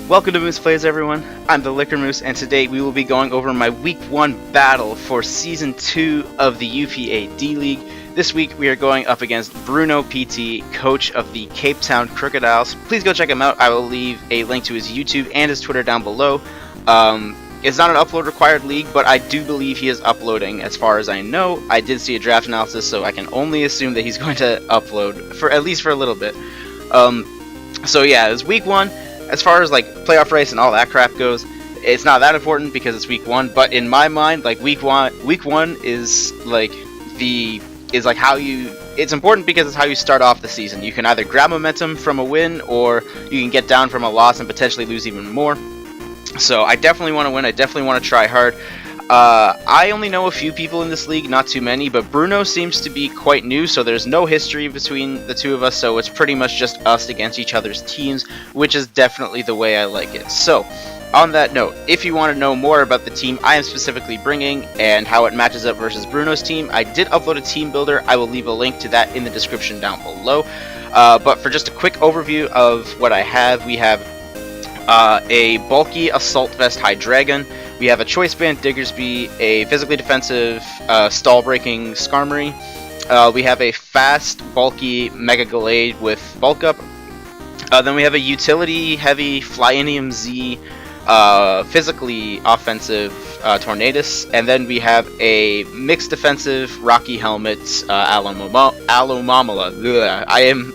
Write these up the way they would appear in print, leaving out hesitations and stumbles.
Welcome to Moose Plays, everyone. I'm the Liquor Moose, and today we will be going over my Week 1 battle for Season 2 of the UPA D-League. This week we are going up against BrunoPT, coach of the Cape Town Krookodiles. Please go check him out. I will leave a link to his YouTube and his Twitter down below. It's not an upload required league, but I do believe he is uploading as far as I know. I did see a draft analysis, so I can only assume that he's going to upload, for at least for a little bit. So yeah, it's Week 1. As far as like playoff race and all that crap goes, it's not that important because it's Week 1. But in my mind, like Week 1 is like how you. It's important because it's how you start off the season. You can either grab momentum from a win, or you can get down from a loss and potentially lose even more. So I definitely want to win. I definitely want to try hard. I only know a few people in this league, not too many, but Bruno seems to be quite new, so there's no history between the two of us, so it's pretty much just us against each other's teams, which is definitely the way I like it. So, on that note, if you want to know more about the team I am specifically bringing and how it matches up versus Bruno's team, I did upload a team builder. I will leave a link to that in the description down below. But for just a quick overview of what I have, we have a bulky Assault Vest High Dragon. We have a Choice Band Diggersby, a physically defensive stall breaking Skarmory. We have a fast, bulky Megaane with bulk up. Then we have a utility heavy Flyinium Z, physically offensive Tornadus. And then we have a mixed defensive Rocky Helmet Alomamala. I am.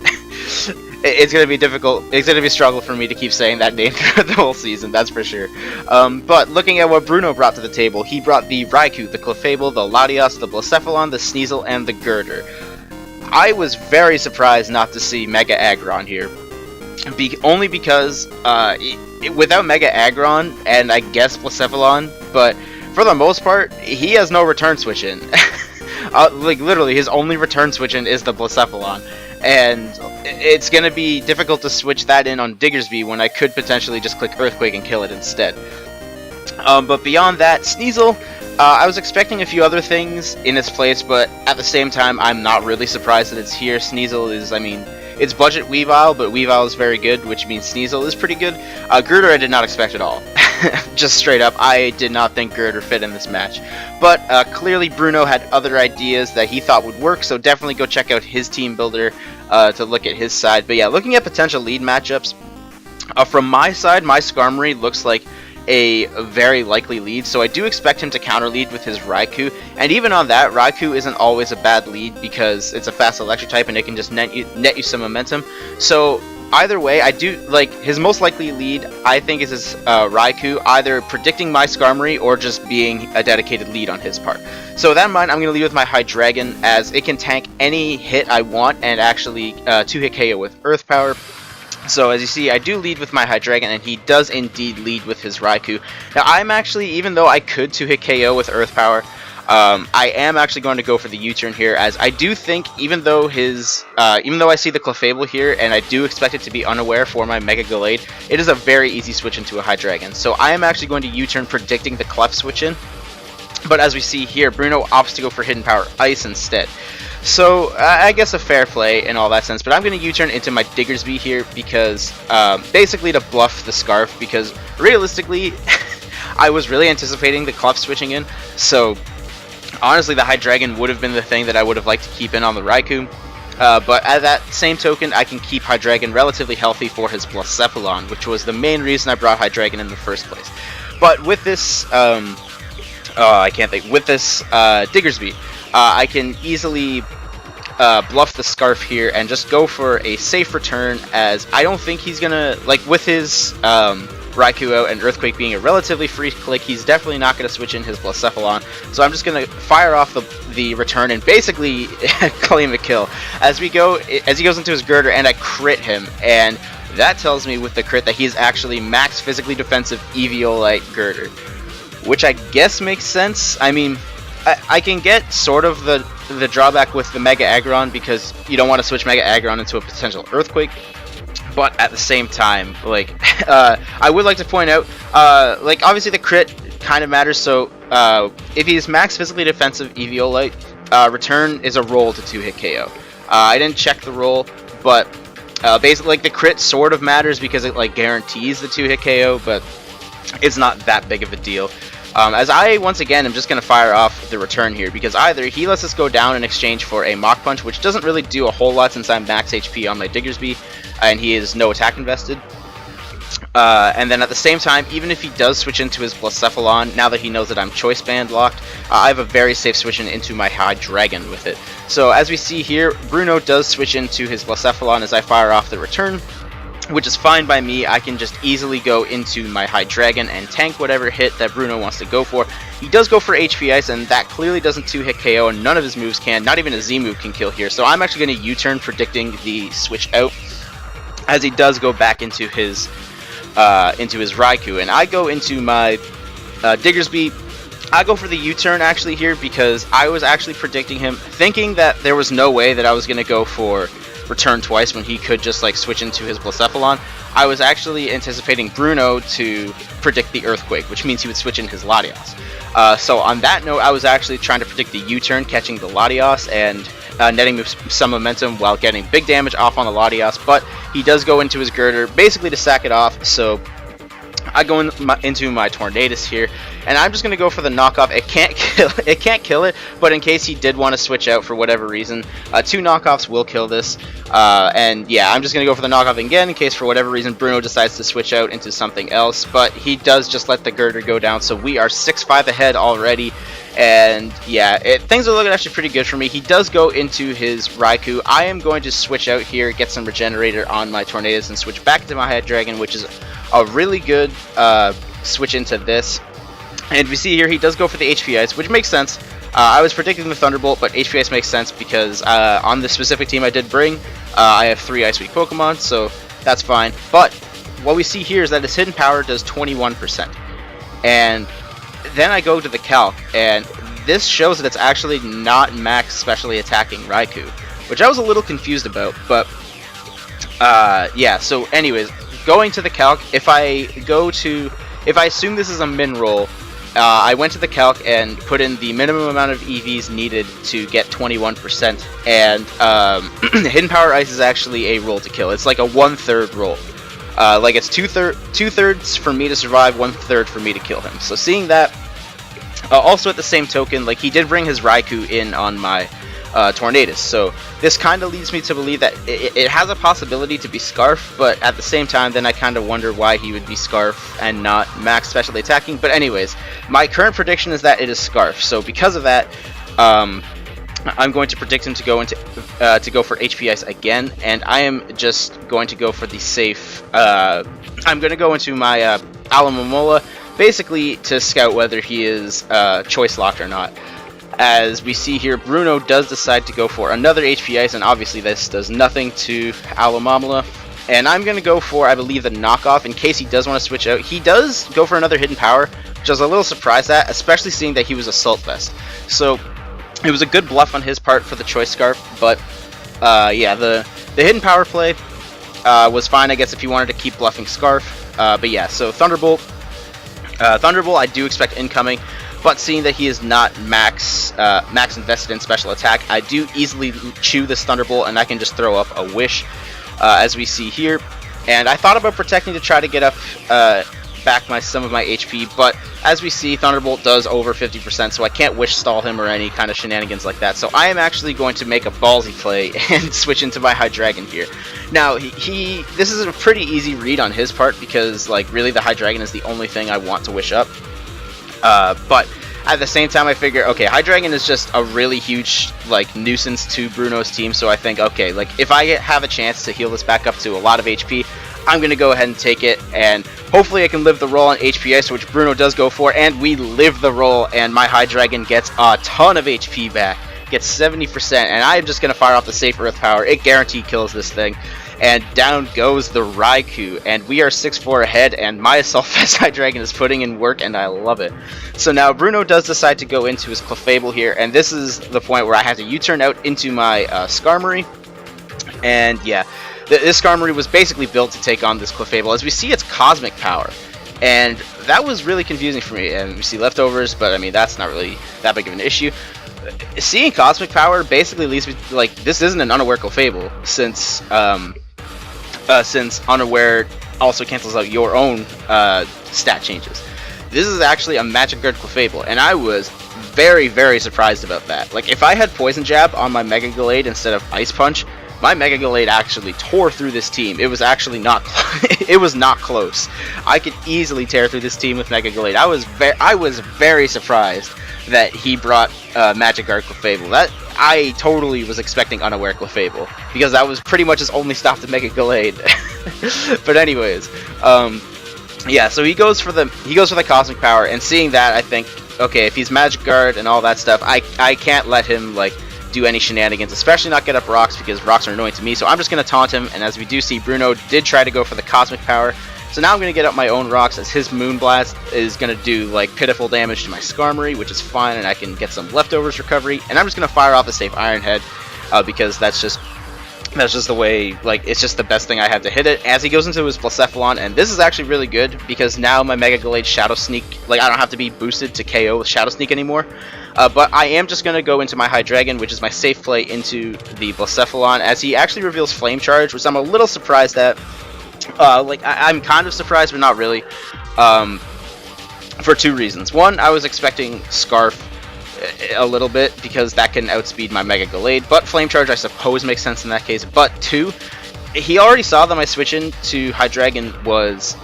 It's going to be difficult. It's going to be a struggle for me to keep saying that name throughout the whole season, that's for sure. But looking at what Bruno brought to the table, he brought the Raikou, the Clefable, the Latios, the Blacephalon, the Sneasel, and the Girder. I was very surprised not to see Mega Aggron here. Only because, without Mega Aggron, and I guess Blacephalon, but for the most part, he has no return switch in. Like, literally, his only return switch in is the Blacephalon. And it's going to be difficult to switch that in on Diggersby when I could potentially just click Earthquake and kill it instead. But beyond that, Sneasel, I was expecting a few other things in its place, but at the same time, I'm not really surprised that it's here. Sneasel is, I mean, it's budget Weavile, but Weavile is very good, which means Sneasel is pretty good. Girder I did not expect at all. Just straight up, I did not think Girder fit in this match. But clearly Bruno had other ideas that he thought would work, so definitely go check out his team builder to look at his side. But yeah, looking at potential lead matchups, from my side, my Skarmory looks like a very likely lead, so I do expect him to counter lead with his Raikou. And even on that, Raikou isn't always a bad lead because it's a fast electric type and it can just net you some momentum. So either way, I do like his most likely lead, I think, is his Raikou, either predicting my Skarmory or just being a dedicated lead on his part. So with that in mind, I'm going to lead with my High Dragon, as it can tank any hit I want and actually 2-hit KO with Earth Power. So as you see, I do lead with my High Dragon, and he does indeed lead with his Raikou. Now I'm actually, even though I could 2-hit KO with Earth Power, I am actually going to go for the U-turn here, as I do think, even though I see the Clefable here, and I do expect it to be unaware for my Mega Gallade, it is a very easy switch into a High Dragon. So I am actually going to U-turn, predicting the Clef switch in. But as we see here, Bruno opts to go for Hidden Power Ice instead. So, I guess a fair play in all that sense, but I'm going to U-turn into my Diggersby here because, basically to bluff the Scarf, because realistically, I was really anticipating the Clef switching in, so honestly the High Dragon would have been the thing that I would have liked to keep in on the Raikou, but at that same token, I can keep High Dragon relatively healthy for his Blacephalon, which was the main reason I brought High Dragon in the first place. But with this, with this Diggersby, I can easily bluff the Scarf here and just go for a safe return, as I don't think he's gonna, like, with his Raikou out and Earthquake being a relatively free click, he's definitely not gonna switch in his Blacephalon. So I'm just gonna fire off the return and basically claim a kill as he goes into his Girder, and I crit him, and that tells me with the crit that he's actually max physically defensive Eviolite Girder, which I guess makes sense. I mean, I can get sort of the drawback with the Mega Aggron, because you don't want to switch Mega Aggron into a potential Earthquake, but at the same time, like, I would like to point out, like, obviously the crit kind of matters, so if he's max physically defensive Eviolite, return is a roll to 2-hit KO. I didn't check the roll, but Basically, like, the crit sort of matters because it like guarantees the 2-hit KO, but it's not that big of a deal. As I, once again, am just going to fire off the return here, because either he lets us go down in exchange for a Mach Punch, which doesn't really do a whole lot since I'm max HP on my Diggersby, and he is no attack invested. And then at the same time, even if he does switch into his Blacephalon, now that he knows that I'm Choice Band locked, I have a very safe switch into my High Dragon with it. So as we see here, Bruno does switch into his Blacephalon as I fire off the return, which is fine by me. I can just easily go into my High Dragon and tank whatever hit that Bruno wants to go for. He does go for HP Ice, and that clearly doesn't 2-hit KO, and none of his moves can. Not even a Z move can kill here. So I'm actually going to U-turn, predicting the switch out, as he does go back into his Raikou, and I go into my Diggersby. I go for the U-turn actually here because I was actually predicting him, thinking that there was no way that I was going to go for return twice when he could just like switch into his Blacephalon. I was actually anticipating Bruno to predict the Earthquake, which means he would switch in his Latios. So on that note, I was actually trying to predict the U-turn, catching the Latios and netting some momentum while getting big damage off on the Latios, but he does go into his Girder basically to sack it off. So I go into my Tornadus here, and I'm just going to go for the knockoff. It can't kill it, but in case he did want to switch out for whatever reason, 2 knockoffs will kill this. And yeah, I'm just going to go for the knockoff again in case for whatever reason Bruno decides to switch out into something else, but he does just let the Girder go down, so we are 6-5 ahead already. And yeah, things are looking actually pretty good for me. He does go into his Raikou. I am going to switch out here, get some Regenerator on my Tornadus, and switch back to my High Dragon, which is a really good switch into this. And we see here he does go for the HP Ice, which makes sense. I was predicting the Thunderbolt, but HP Ice makes sense because on the specific team I did bring, I have 3 Ice Weak Pokemon, so that's fine. But what we see here is that his hidden power does 21%. And then I go to the Calc, and this shows that it's actually not max specially attacking Raikou, which I was a little confused about. But yeah, so anyways, going to the Calc, if I assume this is a min roll, I went to the Calc and put in the minimum amount of EVs needed to get 21%, and Hidden Power Ice is actually a roll to kill. It's like a 1/3 roll. Like it's two-thirds for me to survive, 1/3 for me to kill him. So seeing that, also at the same token, like he did bring his Raikou in on my Tornadus, so this kind of leads me to believe that it has a possibility to be Scarf, but at the same time then I kind of wonder why he would be Scarf and not max specially attacking. But anyways, my current prediction is that it is Scarf, so because of that, I'm going to predict him to go for HP Ice again, and I am just going to go for the safe. I'm going to go into my Alomomola, basically to scout whether he is choice locked or not. As we see here, Bruno does decide to go for another HP Ice, and obviously this does nothing to Alomomola. And I'm going to go for, I believe, the knockoff in case he does want to switch out. He does go for another Hidden Power, which I was a little surprised at, especially seeing that he was Assault Vest. So it was a good bluff on his part for the Choice Scarf, but yeah, the Hidden Power play was fine, I guess, if he wanted to keep bluffing Scarf. But yeah, so Thunderbolt I do expect incoming, but seeing that he is not max invested in special attack, I do easily chew this Thunderbolt, and I can just throw up a Wish, as we see here. And I thought about protecting to try to get up back some of my HP, but as we see, Thunderbolt does over 50%, so I can't Wish stall him or any kind of shenanigans like that. So I am actually going to make a ballsy play and switch into my High Dragon here. Now, this is a pretty easy read on his part because, like, really the High Dragon is the only thing I want to Wish up. But at the same time, I figure, okay, High Dragon is just a really huge, like, nuisance to Bruno's team, so I think, okay, like, if I have a chance to heal this back up to a lot of HP, I'm going to go ahead and take it, and hopefully I can live the roll on HP Ice, which Bruno does go for, and we live the roll, and my High Dragon gets a ton of HP back, gets 70%, and I'm just going to fire off the safe Earth Power. It guaranteed kills this thing, and down goes the Raikou, and we are 6-4 ahead, and my Assault Vest High Dragon is putting in work, and I love it. So now Bruno does decide to go into his Clefable here, and this is the point where I have to U-turn out into my Skarmory, and yeah, this Skarmory was basically built to take on this Clefable. As we see, it's Cosmic Power, and that was really confusing for me. And we see Leftovers, but I mean, that's not really that big of an issue. Seeing Cosmic Power basically leads me to, like, this isn't an unaware Clefable, since since Unaware also cancels out your own stat changes. This is actually a Magic Guard Clefable, and I was very, very surprised about that. Like, if I had Poison Jab on my Mega Gallade instead of Ice Punch, my Mega Gallade actually tore through this team. It was actually not it was not close. I could easily tear through this team with Mega Gallade. I was very surprised that he brought Magic Guard Clefable. That I totally was expecting Unaware Clefable, because that was pretty much his only stop to Mega Gallade. But anyways, yeah, so he goes for the Cosmic Power, and seeing that, I think, okay, if he's Magic Guard and all that stuff, I can't let him like do any shenanigans, especially not get up rocks, because rocks are annoying to me. So I'm just gonna taunt him, and as we do see, Bruno did try to go for the Cosmic Power. So now I'm gonna get up my own rocks, as his Moonblast is gonna do like pitiful damage to my Skarmory, which is fine, and I can get some leftovers recovery. And I'm just gonna fire off a safe Iron Head, because that's just the way, like, it's just the best thing I have to hit it. As he goes into his Blacephalon, and this is actually really good, because now my Mega Gallade Shadow Sneak, like, I don't have to be boosted to KO with Shadow Sneak anymore. But I am just going to go into my Hydreigon, which is my safe play into the Blacephalon, as he actually reveals Flame Charge, which I'm a little surprised at. I'm kind of surprised, but not really, for two reasons. One, I was expecting Scarf a little bit, because that can outspeed my Mega Gallade, but Flame Charge I suppose makes sense in that case. But two, he already saw that my switch into Hydreigon was,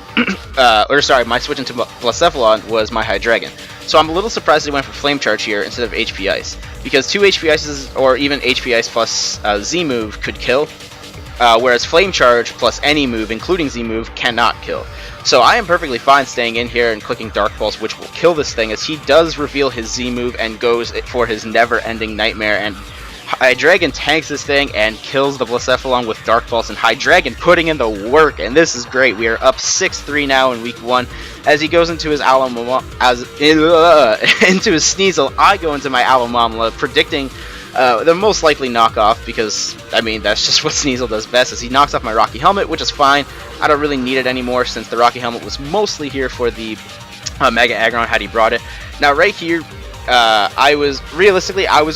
my switch into Blacephalon was my Hydreigon. So I'm a little surprised he went for Flame Charge here instead of HP Ice, because 2 HP Ices or even HP Ice plus Z move could kill, whereas Flame Charge plus any move, including Z move, cannot kill. So I am perfectly fine staying in here and clicking Dark Pulse, which will kill this thing, as he does reveal his Z move and goes for his never-ending Nightmare, and Hydreigon tanks this thing and kills the Blacephalon with Dark Pulse, and Hydreigon putting in the work, and this is great. We are up 6-3 now in week 1. As he goes into his into his Sneasel, I go into my Alomamla, predicting the most likely knockoff, because, I mean, that's just what Sneasel does best, as he knocks off my Rocky Helmet, which is fine. I don't really need it anymore, since the Rocky Helmet was mostly here for the Mega Aggron had he brought it. Now, right here, I was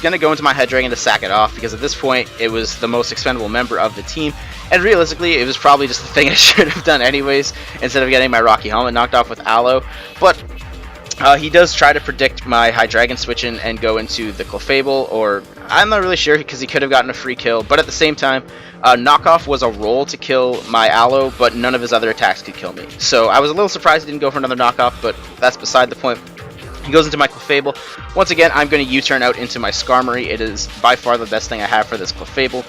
going to go into my Hydreigon to sack it off, because at this point, it was the most expendable member of the team, and realistically, it was probably just the thing I should have done anyways, instead of getting my Rocky Helmet knocked off with Aloe. But he does try to predict my Hydreigon switch in and go into the Clefable, or I'm not really sure, because he could have gotten a free kill, but at the same time, knockoff was a roll to kill my Aloe, but none of his other attacks could kill me. So I was a little surprised he didn't go for another knockoff, but that's beside the point. He goes into my Clefable. Once again, I'm going to U-turn out into my Skarmory. It is by far the best thing I have for this Clefable.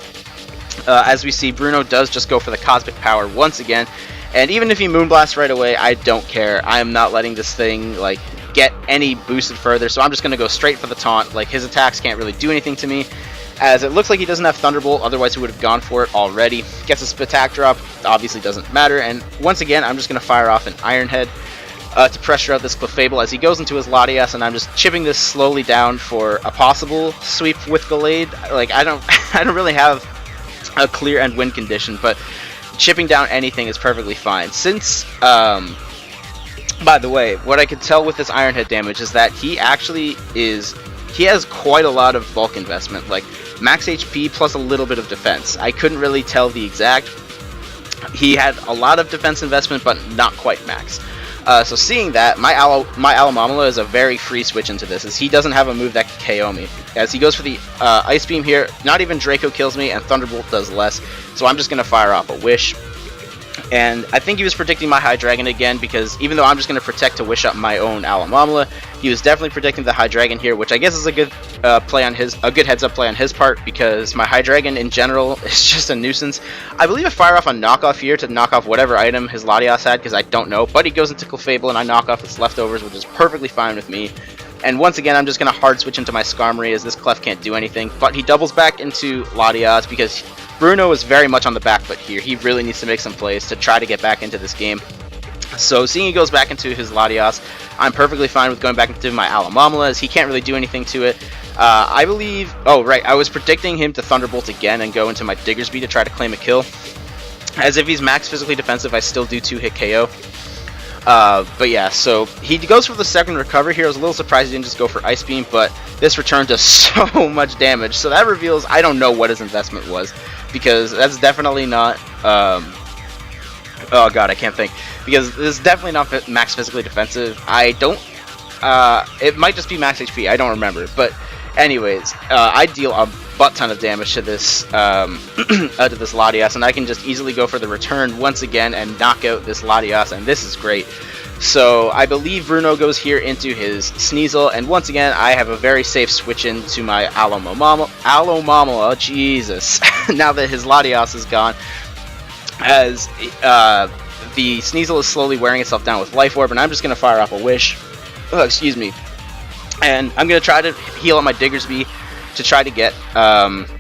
As we see, Bruno does just go for the Cosmic Power once again, and even if he Moonblasts right away, I don't care. I am not letting this thing, like, get any boosted further, so I'm just going to go straight for the taunt. Like, his attacks can't really do anything to me, as it looks like he doesn't have Thunderbolt, otherwise he would have gone for it already. Gets a Spatak drop, obviously doesn't matter, and once again, I'm just going to fire off an Iron Head to pressure out this Clefable as he goes into his Latias, and I'm just chipping this slowly down for a possible sweep with Gallade. Like, I don't really have a clear end win condition, but chipping down anything is perfectly fine. Since, by the way, what I could tell with this Iron Head damage is that he has quite a lot of bulk investment, like max HP plus a little bit of defense. I couldn't really tell the exact. He had a lot of defense investment, but not quite max. So seeing that, my Alomamla is a very free switch into this, as he doesn't have a move that can KO me. As he goes for the Ice Beam here, not even Draco kills me, and Thunderbolt does less, so I'm just going to fire off a Wish. And I think he was predicting my Hydreigon again, because even though I'm just going to protect to wish up my own Alomamla, he was definitely predicting the Hydreigon here, which I guess is a good good heads-up play on his part, because my Hydreigon in general is just a nuisance. I believe I fire off a knockoff here to knock off whatever item his Latias had, because I don't know, but he goes into Clefable and I knock off its leftovers, which is perfectly fine with me. And once again, I'm just going to hard switch into my Skarmory, as this Clef can't do anything, but he doubles back into Latias, because Bruno is very much on the back foot here. He really needs to make some plays to try to get back into this game. So seeing he goes back into his Latias, I'm perfectly fine with going back into my Alomamla, as he can't really do anything to it. I believe... Oh, right, I was predicting him to Thunderbolt again and go into my Diggersby to try to claim a kill. As if he's max physically defensive, I still do 2-hit KO. But yeah, so he goes for the second recover here. I was a little surprised he didn't just go for Ice Beam, but this return does so much damage. So that reveals I don't know what his investment was, because that's definitely not Oh god, I can't think. Because this is definitely not max physically defensive. I don't... it might just be max HP, I don't remember. But anyways, I deal a butt ton of damage to this Latias, and I can just easily go for the return once again and knock out this Latias, and this is great. So I believe Bruno goes here into his Sneasel, and once again I have a very safe switch into my Alomomola, Jesus, now that his Latias is gone, as the Sneasel is slowly wearing itself down with Life Orb, and I'm just going to fire off a Wish, excuse me, and I'm going to try to heal on my Diggersby to try to get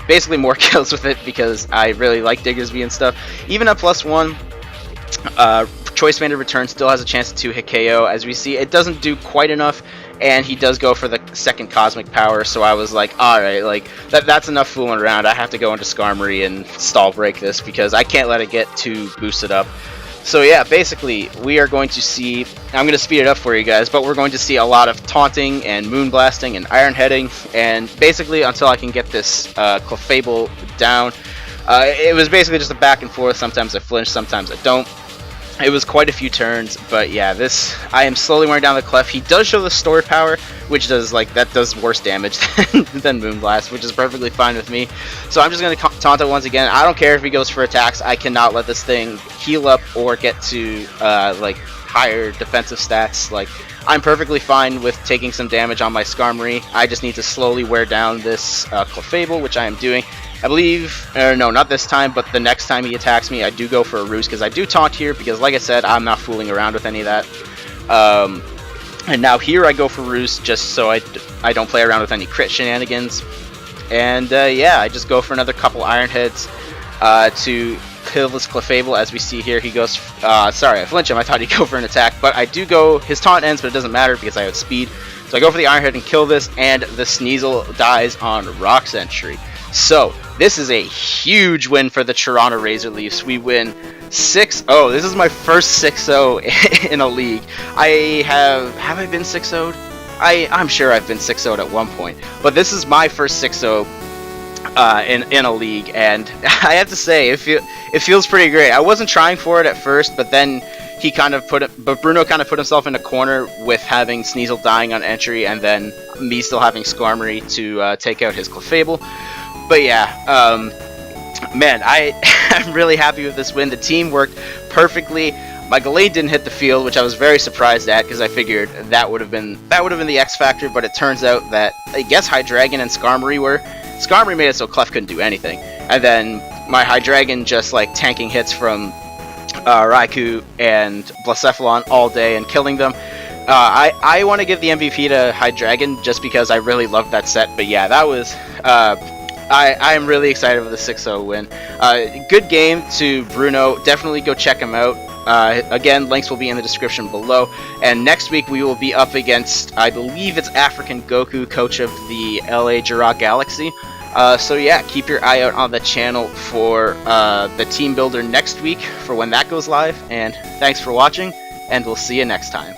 basically more kills with it, because I really like Diggersby and stuff. Even at +1, Choice Banded Return still has a chance to hit KO. As we see, it doesn't do quite enough, and he does go for the second Cosmic Power, so I was like, alright, like, that's enough fooling around. I have to go into Skarmory and stall break this, because I can't let it get too boosted up. So yeah, basically, we are going to see, I'm going to speed it up for you guys, but we're going to see a lot of taunting and moonblasting and iron heading, and basically until I can get this Clefable down. It was basically just a back and forth. Sometimes I flinch, sometimes I don't. It was quite a few turns, but yeah, I am slowly wearing down the Clef. He does show the Store Power, which does, like, that does worse damage than Moonblast, which is perfectly fine with me. So I'm just going to taunt it once again. I don't care if he goes for attacks. I cannot let this thing heal up or get to, like, higher defensive stats. Like, I'm perfectly fine with taking some damage on my Skarmory. I just need to slowly wear down this Clefable, which I am doing. I believe, no, not this time, but the next time he attacks me, I do go for a Roost, because I do taunt here, because like I said, I'm not fooling around with any of that. And now here I go for Roost, just so I don't play around with any crit shenanigans. And yeah, I just go for another couple Iron Heads to kill this Clefable. As we see here, he goes, sorry, I flinch him, I thought he'd go for an attack, but I do go, his taunt ends, but it doesn't matter, because I have speed. So I go for the Iron Head and kill this, and the Sneasel dies on Rock Sentry. So, this is a huge win for the Toronto Razor Leafs. We win 6-0. This is my first 6-0 in a league. Have I been 6-0'd? I'm sure I've been 6-0'd at one point. But this is my first 6-0 in a league, and I have to say, it feels pretty great. I wasn't trying for it at first, but then Bruno kind of put himself in a corner with having Sneasel dying on entry, and then me still having Skarmory to take out his Clefable. But yeah, man, I'm really happy with this win. The team worked perfectly. My Gallade didn't hit the field, which I was very surprised at, because I figured that would have been the X factor. But it turns out that I guess Hydreigon and Skarmory were. Skarmory made it so Clef couldn't do anything, and then my Hydreigon just like tanking hits from Raikou and Blacephalon all day and killing them. I want to give the MVP to Hydreigon just because I really loved that set. But yeah, that was. I am really excited with the 6-0 win. Good game to Bruno. Definitely go check him out. Again, links will be in the description below. And next week we will be up against, I believe it's African Goku, coach of the LA Giraffe Galaxy. So yeah, keep your eye out on the channel for the team builder next week for when that goes live. And thanks for watching, and we'll see you next time.